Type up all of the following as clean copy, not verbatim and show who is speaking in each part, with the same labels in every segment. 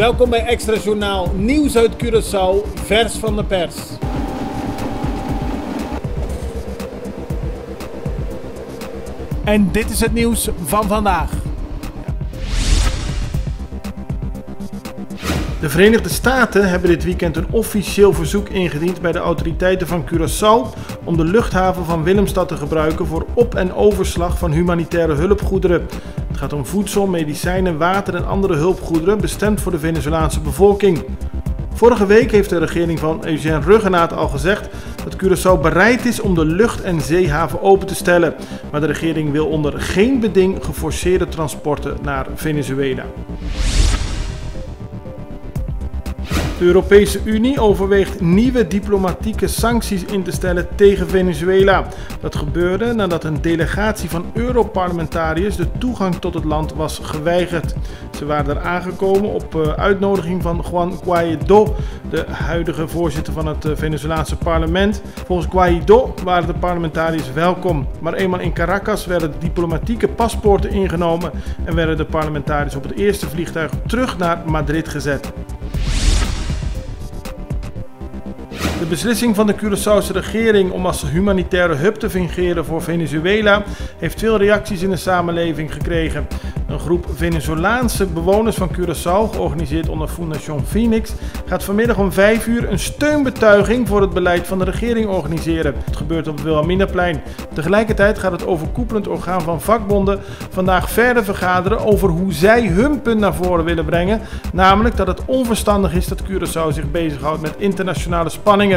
Speaker 1: Welkom bij Extra Journaal, nieuws uit Curaçao, vers van de pers. En dit is het nieuws van vandaag. De Verenigde Staten hebben dit weekend een officieel verzoek ingediend bij de autoriteiten van Curaçao om de luchthaven van Willemstad te gebruiken voor op- en overslag van humanitaire hulpgoederen. Het gaat om voedsel, medicijnen, water en andere hulpgoederen bestemd voor de Venezolaanse bevolking. Vorige week heeft de regering van Eugène Ruggenaat al gezegd dat Curaçao bereid is om de lucht- en zeehaven open te stellen. Maar de regering wil onder geen beding geforceerde transporten naar Venezuela. De Europese Unie overweegt nieuwe diplomatieke sancties in te stellen tegen Venezuela. Dat gebeurde nadat een delegatie van Europarlementariërs de toegang tot het land was geweigerd. Ze waren er aangekomen op uitnodiging van Juan Guaidó, de huidige voorzitter van het Venezolaanse parlement. Volgens Guaidó waren de parlementariërs welkom, maar eenmaal in Caracas werden de diplomatieke paspoorten ingenomen en werden de parlementariërs op het eerste vliegtuig terug naar Madrid gezet. De beslissing van de Curaçaose regering om als humanitaire hub te fungeren voor Venezuela heeft veel reacties in de samenleving gekregen. Een groep Venezolaanse bewoners van Curaçao, georganiseerd onder Fundación Phoenix, gaat vanmiddag om 5 uur een steunbetuiging voor het beleid van de regering organiseren. Het gebeurt op het Wilhelminaplein. Tegelijkertijd gaat het overkoepelend orgaan van vakbonden vandaag verder vergaderen over hoe zij hun punt naar voren willen brengen. Namelijk dat het onverstandig is dat Curaçao zich bezighoudt met internationale spanningen.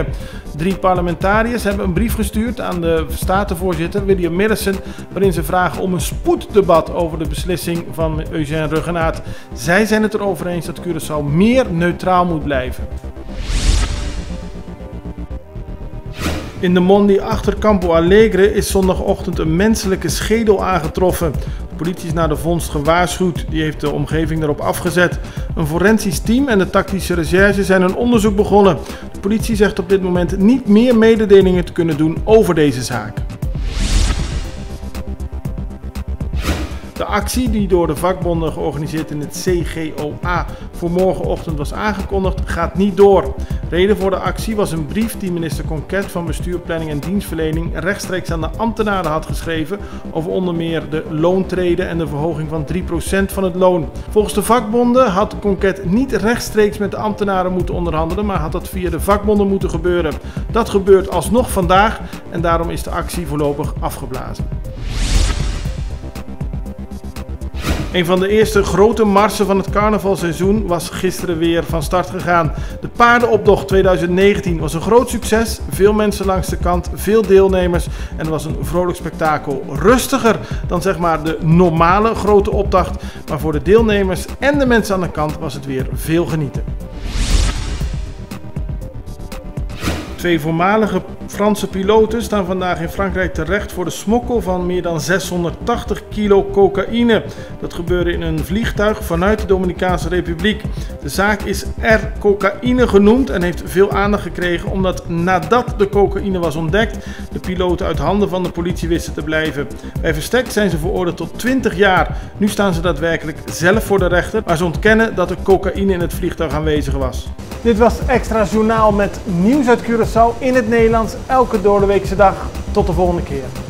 Speaker 1: 3 parlementariërs hebben een brief gestuurd aan de statenvoorzitter William Millison, waarin ze vragen om een spoeddebat over de beslissing van Eugène Ruggenaat. Zij zijn het erover eens dat Curaçao meer neutraal moet blijven. In de Mondi achter Campo Alegre is zondagochtend een menselijke schedel aangetroffen. De politie is naar de vondst gewaarschuwd. Die heeft de omgeving erop afgezet. Een forensisch team en de tactische recherche zijn een onderzoek begonnen. De politie zegt op dit moment niet meer mededelingen te kunnen doen over deze zaak. De actie die door de vakbonden georganiseerd in het CGOA voor morgenochtend was aangekondigd, gaat niet door. Reden voor de actie was een brief die minister Conquet van Bestuur, Planning en Dienstverlening rechtstreeks aan de ambtenaren had geschreven over onder meer de loontreden en de verhoging van 3% van het loon. Volgens de vakbonden had Conquet niet rechtstreeks met de ambtenaren moeten onderhandelen, maar had dat via de vakbonden moeten gebeuren. Dat gebeurt alsnog vandaag en daarom is de actie voorlopig afgeblazen. Een van de eerste grote marsen van het carnavalseizoen was gisteren weer van start gegaan. De paardenoptocht 2019 was een groot succes. Veel mensen langs de kant, veel deelnemers en het was een vrolijk spektakel. Rustiger dan zeg maar de normale grote optocht, maar voor de deelnemers en de mensen aan de kant was het weer veel genieten. 2 voormalige Franse piloten staan vandaag in Frankrijk terecht voor de smokkel van meer dan 680 kilo cocaïne. Dat gebeurde in een vliegtuig vanuit de Dominicaanse Republiek. De zaak is R-cocaïne genoemd en heeft veel aandacht gekregen omdat nadat de cocaïne was ontdekt, de piloten uit handen van de politie wisten te blijven. Bij verstek zijn ze veroordeeld tot 20 jaar. Nu staan ze daadwerkelijk zelf voor de rechter, maar ze ontkennen dat er cocaïne in het vliegtuig aanwezig was. Dit was Extra Journaal met nieuws uit Curaçao in het Nederlands, elke doordeweekse dag. Tot de volgende keer.